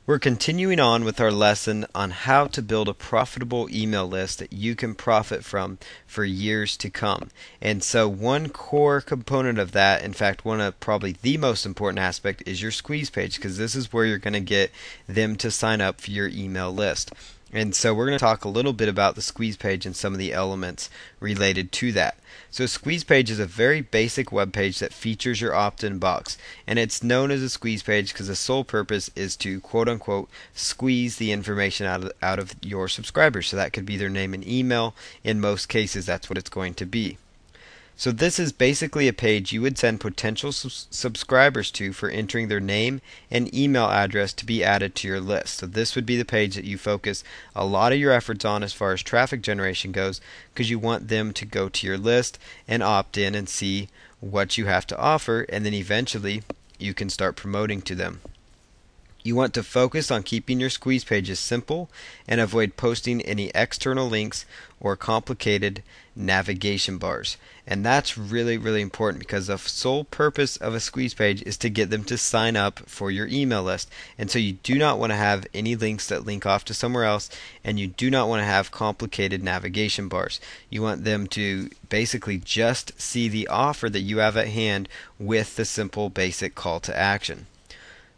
We're continuing on with our lesson on how to build a profitable email list that you can profit from for years to come. And so one core component of that, in fact, one of probably the most important aspect, is your squeeze page, because this is where you're going to get them to sign up for your email list. And so we're going to talk a little bit about the squeeze page and some of the elements related to that. So a squeeze page is a very basic web page that features your opt-in box, and it's known as a squeeze page because the sole purpose is to quote unquote squeeze the information out of your subscribers. So that could be their name and email. In most cases, that's what it's going to be. So this is basically a page you would send potential subscribers to for entering their name and email address to be added to your list. So this would be the page that you focus a lot of your efforts on as far as traffic generation goes, because you want them to go to your list and opt in and see what you have to offer, and then eventually you can start promoting to them. You want to focus on keeping your squeeze pages simple and avoid posting any external links or complicated navigation bars. And that's really, really important, because the sole purpose of a squeeze page is to get them to sign up for your email list. And so you do not want to have any links that link off to somewhere else, and you do not want to have complicated navigation bars. You want them to basically just see the offer that you have at hand with the simple basic call to action.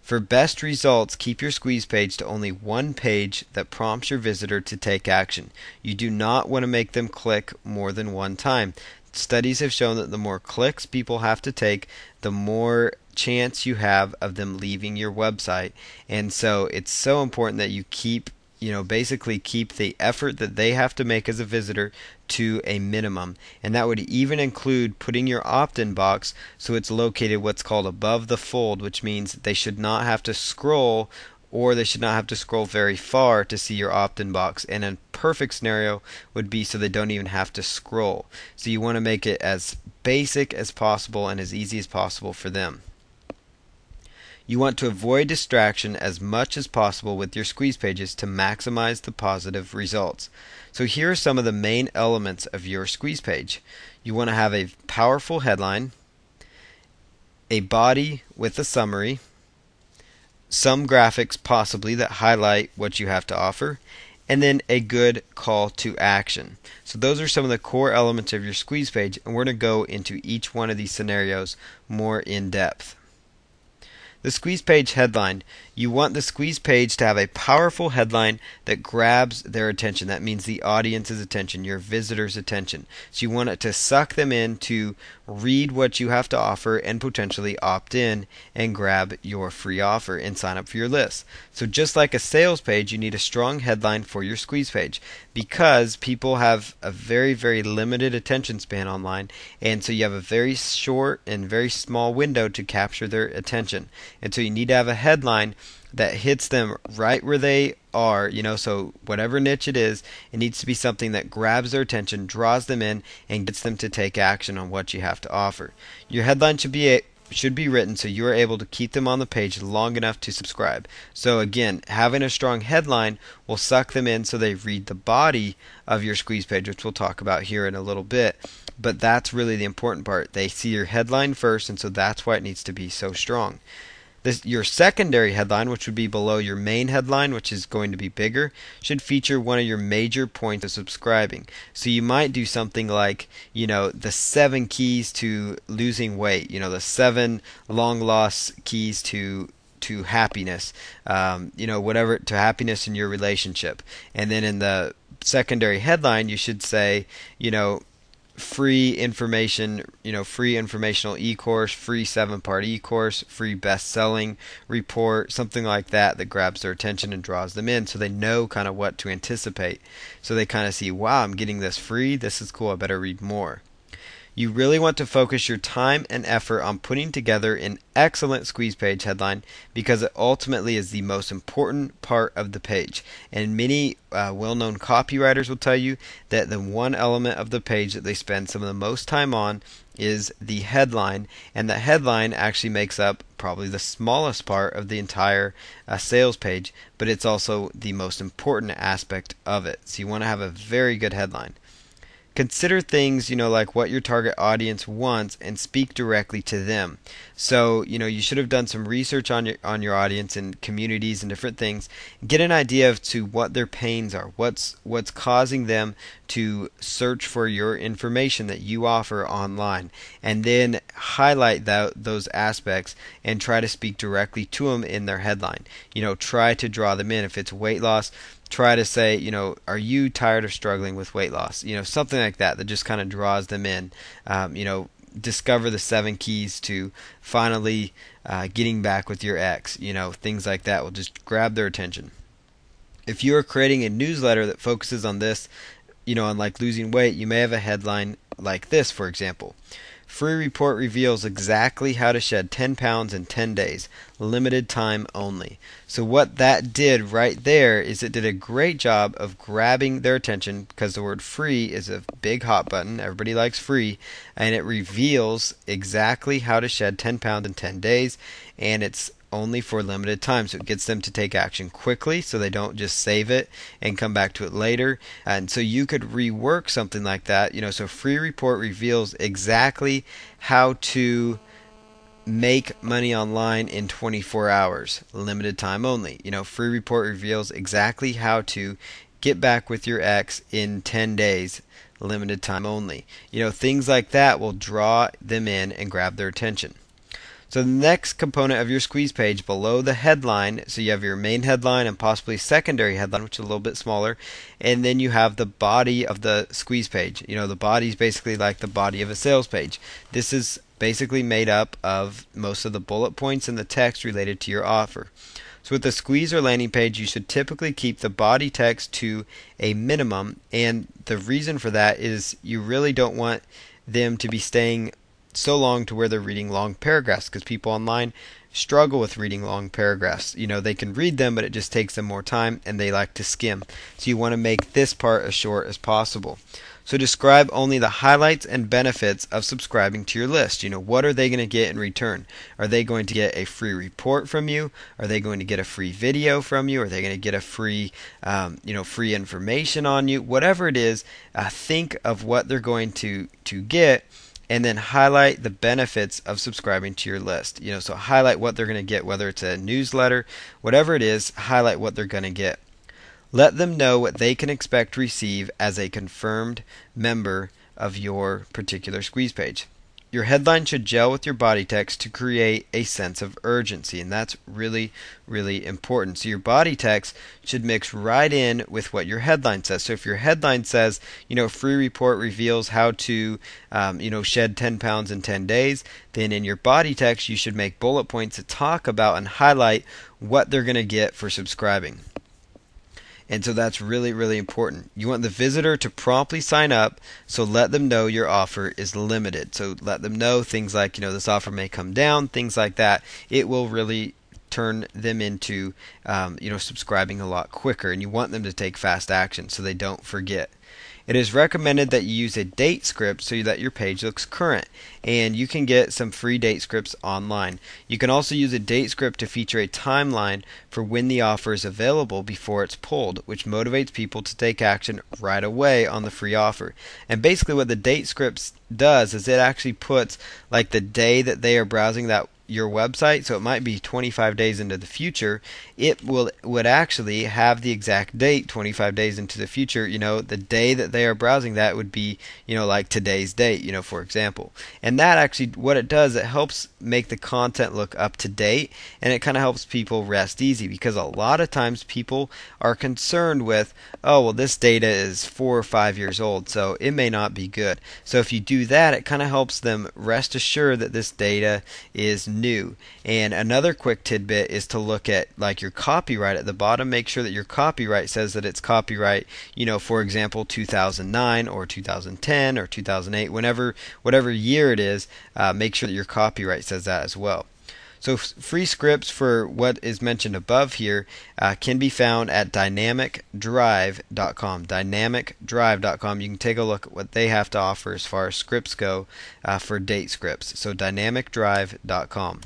For best results, keep your squeeze page to only one page that prompts your visitor to take action. You do not want to make them click more than one time. Studies have shown that the more clicks people have to take, the more chance you have of them leaving your website. And so it's so important that you basically keep the effort that they have to make as a visitor to a minimum. And that would even include putting your opt-in box so it's located what's called above the fold, which means they should not have to scroll, or they should not have to scroll very far to see your opt-in box. And a perfect scenario would be so they don't even have to scroll. So you want to make it as basic as possible and as easy as possible for them. You want to avoid distraction as much as possible with your squeeze pages to maximize the positive results. So here are some of the main elements of your squeeze page. You want to have a powerful headline, a body with a summary, some graphics possibly that highlight what you have to offer, and then a good call to action. So those are some of the core elements of your squeeze page, and we're going to go into each one of these scenarios more in depth. The squeeze page headline. You want the squeeze page to have a powerful headline that grabs their attention. That means the audience's attention, your visitor's attention. So you want it to suck them in to read what you have to offer and potentially opt in and grab your free offer and sign up for your list. So just like a sales page, you need a strong headline for your squeeze page, because people have a very, very limited attention span online, and so you have a very short and very small window to capture their attention. And so you need to have a headline that hits them right where they are, so whatever niche it is, it needs to be something that grabs their attention, draws them in, and gets them to take action on what you have to offer. Your headline should be written so you are able to keep them on the page long enough to subscribe. So again, having a strong headline will suck them in so they read the body of your squeeze page, which we'll talk about here in a little bit. But that's really the important part. They see your headline first, and so that's why it needs to be so strong. Your secondary headline, which would be below your main headline, which is going to be bigger, should feature one of your major points of subscribing. So you might do something like, the 7 keys to losing weight, the 7 long lost keys to happiness, whatever, to happiness in your relationship. And then in the secondary headline, you should say, free information, free informational e-course, free 7-part e-course, free best-selling report, something like that grabs their attention and draws them in, so they know kind of what to anticipate. So they kind of see, wow, I'm getting this free, this is cool, I better read more. You really want to focus your time and effort on putting together an excellent squeeze page headline, because it ultimately is the most important part of the page. And many well-known copywriters will tell you that the one element of the page that they spend some of the most time on is the headline, and the headline actually makes up probably the smallest part of the entire sales page, but it's also the most important aspect of it. So you want to have a very good headline. consider things, like what your target audience wants and speak directly to them. So, you should have done some research on your audience and communities and different things. Get an idea of to what their pains are, what's causing them to search for your information that you offer online, and then highlight those aspects and try to speak directly to them in their headline. Try to draw them in. If it's weight loss, try to say, are you tired of struggling with weight loss? Something like that just kind of draws them in. Discover the 7 keys to finally getting back with your ex. Things like that will just grab their attention. If you are creating a newsletter that focuses on this, on like losing weight, you may have a headline like this, for example. Free report reveals exactly how to shed 10 pounds in 10 days. Limited time only. So what that did right there is it did a great job of grabbing their attention, because the word free is a big hot button. Everybody likes free. And it reveals exactly how to shed 10 pounds in 10 days. And it's only for limited time, so it gets them to take action quickly, so they don't just save it and come back to it later. And so you could rework something like that. So free report reveals exactly how to make money online in 24 hours, limited time only. Free report reveals exactly how to get back with your ex in 10 days, limited time only. Things like that will draw them in and grab their attention. So the next component of your squeeze page below the headline, so you have your main headline and possibly secondary headline, which is a little bit smaller, and then you have the body of the squeeze page. The body is basically like the body of a sales page. This is basically made up of most of the bullet points and the text related to your offer. So with the squeeze or landing page, you should typically keep the body text to a minimum, and the reason for that is you really don't want them to be staying so long to where they're reading long paragraphs, because people online struggle with reading long paragraphs. They can read them, but it just takes them more time and they like to skim. So you want to make this part as short as possible. So describe only the highlights and benefits of subscribing to your list. What are they going to get in return? Are they going to get a free report from you? Are they going to get a free video from you? Are they going to get a free, free information on you? Whatever it is, think of what they're going to get, and then highlight the benefits of subscribing to your list. So highlight what they're going to get, whether it's a newsletter, whatever it is, highlight what they're going to get. Let them know what they can expect to receive as a confirmed member of your particular squeeze page. Your headline should gel with your body text to create a sense of urgency, and that's really, really important. So your body text should mix right in with what your headline says. So if your headline says, free report reveals how to, shed 10 pounds in 10 days, then in your body text you should make bullet points to talk about and highlight what they're going to get for subscribing. And so that's really, really important. You want the visitor to promptly sign up, so let them know your offer is limited. So let them know things like, this offer may come down, things like that. It will really turn them into, subscribing a lot quicker. And you want them to take fast action so they don't forget. It is recommended that you use a date script so that your page looks current, and you can get some free date scripts online. You can also use a date script to feature a timeline for when the offer is available before it's pulled, which motivates people to take action right away on the free offer. And basically what the date script does is it actually puts like the day that they are browsing your website, so it might be 25 days into the future. It would actually have the exact date 25 days into the future. The day that they are browsing that would be, like today's date, for example. And that actually, what it does, it helps make the content look up to date, and it kind of helps people rest easy, because a lot of times people are concerned with, oh, well, this data is 4 or 5 years old, so it may not be good. So if you do that, it kind of helps them rest assured that this data is new. And another quick tidbit is to look at like your copyright at the bottom. Make sure that your copyright says that it's copyright, for example, 2009 or 2010 or 2008, whatever year it is. Make sure that your copyright says that as well. So free scripts for what is mentioned above here can be found at dynamicdrive.com. Dynamicdrive.com. You can take a look at what they have to offer as far as scripts go for date scripts. So dynamicdrive.com.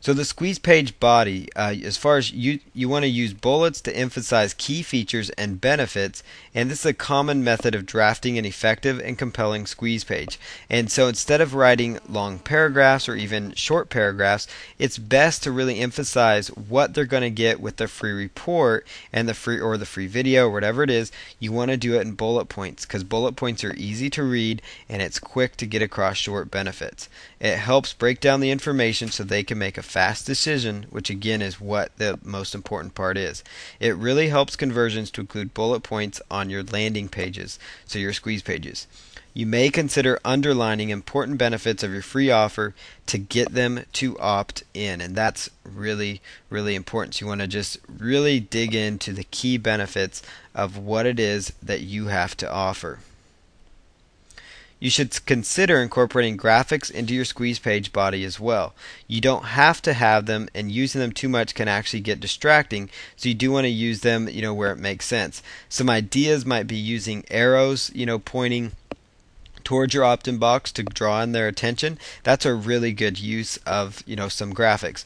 So the squeeze page body, as far as you want to use bullets to emphasize key features and benefits, and this is a common method of drafting an effective and compelling squeeze page. And so instead of writing long paragraphs or even short paragraphs, it's best to really emphasize what they're going to get with the free report and the free video or whatever it is. You want to do it in bullet points because bullet points are easy to read and it's quick to get across short benefits. It helps break down the information so they can make a fast decision, which again is what the most important part is. It really helps conversions to include bullet points on your landing pages, so your squeeze pages. You may consider underlining important benefits of your free offer to get them to opt in, and that's really, really important. So you want to just really dig into the key benefits of what it is that you have to offer. You should consider incorporating graphics into your squeeze page body as well. You don't have to have them, and using them too much can actually get distracting, so you do want to use them, where it makes sense. Some ideas might be using arrows, pointing towards your opt-in box to draw in their attention. That's a really good use of some graphics.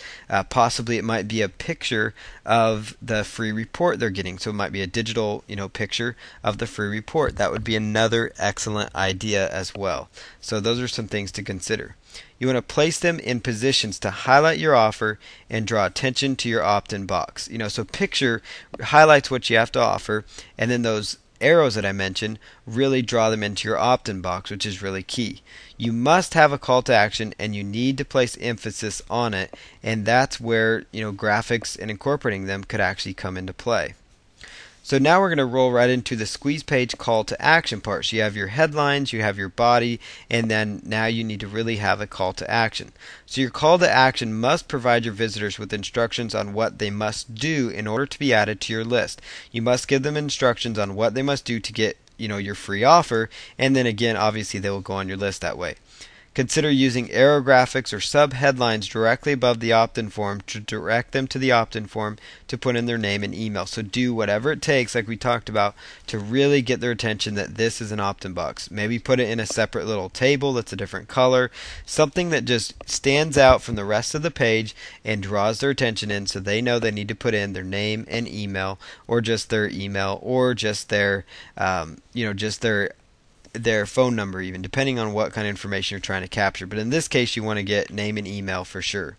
Possibly it might be a picture of the free report they're getting, so it might be a digital picture of the free report. That would be another excellent idea as well. So those are some things to consider. You want to place them in positions to highlight your offer and draw attention to your opt-in box. So picture highlights what you have to offer, and then those arrows that I mentioned really draw them into your opt-in box, which is really key. You must have a call to action and you need to place emphasis on it, and that's where graphics and incorporating them could actually come into play. So now we're going to roll right into the squeeze page call to action part. So you have your headlines, you have your body, and then now you need to really have a call to action. So your call to action must provide your visitors with instructions on what they must do in order to be added to your list. You must give them instructions on what they must do to get your free offer, and then again obviously they will go on your list that way. Consider using arrow graphics or sub-headlines directly above the opt-in form to direct them to the opt-in form to put in their name and email. So do whatever it takes, like we talked about, to really get their attention that this is an opt-in box. Maybe put it in a separate little table that's a different color, something that just stands out from the rest of the page and draws their attention in so they know they need to put in their name and email, or just their email, or just their their phone number, even depending on what kind of information you're trying to capture. But in this case you want to get name and email for sure.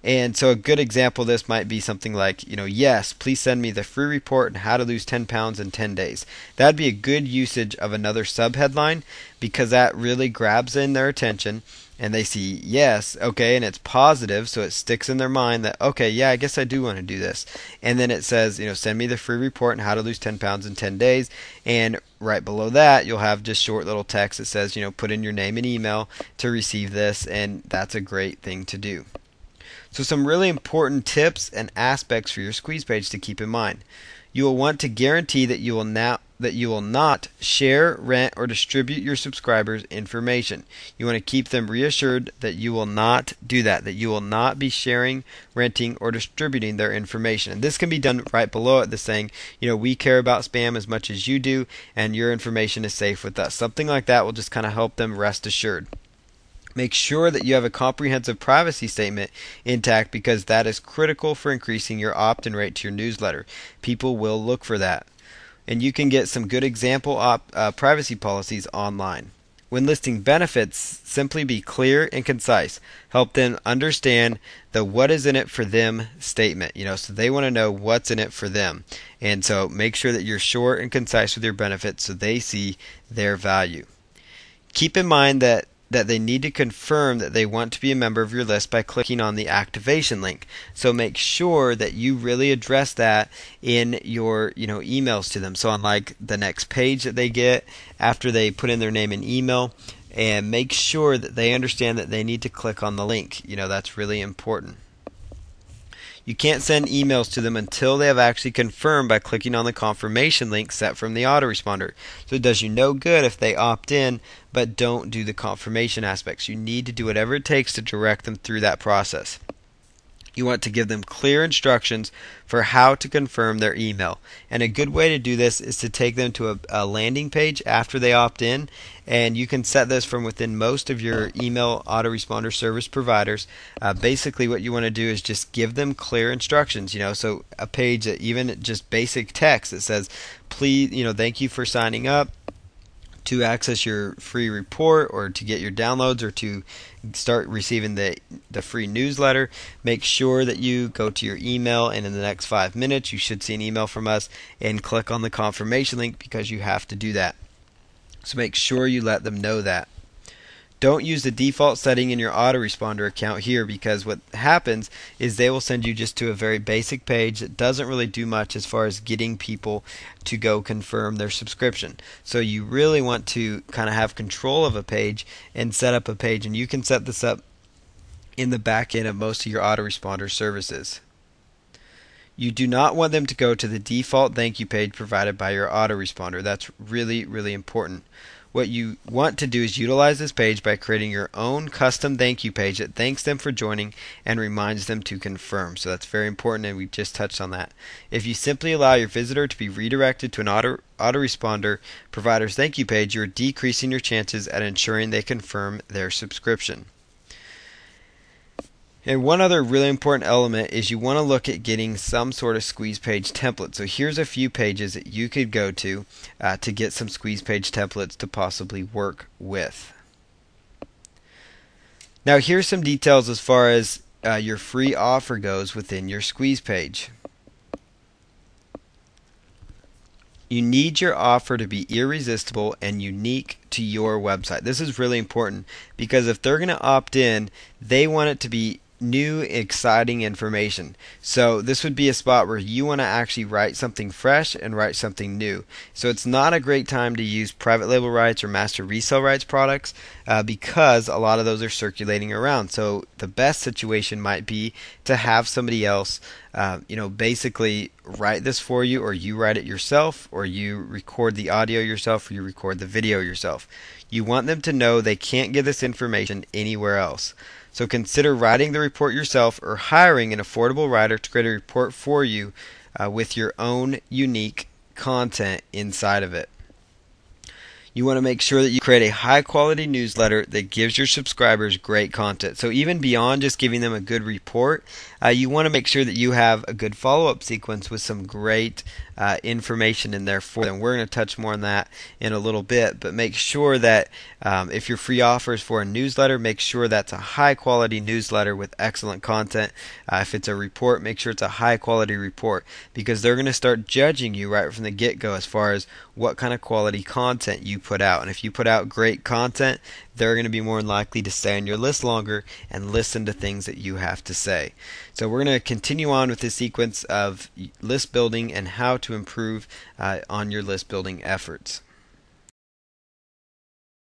And so a good example of this might be something like, yes, please send me the free report on how to lose 10 pounds in 10 days. That'd be a good usage of another subheadline because that really grabs in their attention and they see yes, okay, and it's positive, so it sticks in their mind that, okay, yeah, I guess I do want to do this. And then it says, send me the free report on how to lose 10 pounds in 10 days. And right below that, you'll have just short little text that says, put in your name and email to receive this, and that's a great thing to do. So some really important tips and aspects for your squeeze page to keep in mind. You will want to guarantee that you will not share, rent, or distribute your subscribers' information. You want to keep them reassured that you will not do that you will not be sharing, renting, or distributing their information. And this can be done right below it, the saying, we care about spam as much as you do, and your information is safe with us. Something like that will just kind of help them rest assured. Make sure that you have a comprehensive privacy statement intact because that is critical for increasing your opt-in rate to your newsletter. People will look for that. And you can get some good example privacy policies online. When listing benefits, simply be clear and concise. Help them understand the what is in it for them statement. So they want to know what's in it for them. And so make sure that you're short and concise with your benefits so they see their value. Keep in mind that they need to confirm that they want to be a member of your list by clicking on the activation link. So make sure that you really address that in your emails to them. So on like the next page that they get after they put in their name and email, and make sure that they understand that they need to click on the link. That's really important. You can't send emails to them until they have actually confirmed by clicking on the confirmation link set from the autoresponder. So it does you no good if they opt in but don't do the confirmation aspects. You need to do whatever it takes to direct them through that process. You want to give them clear instructions for how to confirm their email. And a good way to do this is to take them to a landing page after they opt in. And you can set this from within most of your email autoresponder service providers. Basically what you want to do is just give them clear instructions. So a page that even just basic text that says, please, thank you for signing up to access your free report or to get your downloads or to start receiving the free newsletter. Make sure that you go to your email, and in the next 5 minutes you should see an email from us, and click on the confirmation link because you have to do that. So make sure you let them know that. Don't use the default setting in your autoresponder account here, because what happens is they will send you just to a very basic page that doesn't really do much as far as getting people to go confirm their subscription. So you really want to kind of have control of a page and set up a page, and you can set this up in the back end of most of your autoresponder services. You do not want them to go to the default thank you page provided by your autoresponder. That's really, really important. What you want to do is utilize this page by creating your own custom thank you page that thanks them for joining and reminds them to confirm. So that's very important, and we just touched on that. If you simply allow your visitor to be redirected to an autoresponder provider's thank you page, you're decreasing your chances at ensuring they confirm their subscription. And one other really important element is you want to look at getting some sort of squeeze page template. So here's a few pages that you could go to get some squeeze page templates to possibly work with. Now here's some details as far as your free offer goes within your squeeze page. You need your offer to be irresistible and unique to your website. This is really important because if they're going to opt in, they want it to be new, exciting information. So this would be a spot where you want to actually write something fresh and write something new. So it's not a great time to use private label rights or master resale rights products because a lot of those are circulating around. So the best situation might be to have somebody else basically write this for you, or you write it yourself, or you record the audio yourself, or you record the video yourself. You want them to know they can't get this information anywhere else. So consider writing the report yourself or hiring an affordable writer to create a report for you with your own unique content inside of it. You want to make sure that you create a high quality newsletter that gives your subscribers great content. So even beyond just giving them a good report, you want to make sure that you have a good follow-up sequence with some great information in there for them. We're going to touch more on that in a little bit, but make sure that if your free offer is for a newsletter, make sure that's a high quality newsletter with excellent content. If it's a report, make sure it's a high quality report, because they're going to start judging you right from the get-go as far as what kind of quality content you put out. And if you put out great content, they're going to be more likely to stay on your list longer and listen to things that you have to say. So we're going to continue on with this sequence of list building and how to improve on your list building efforts.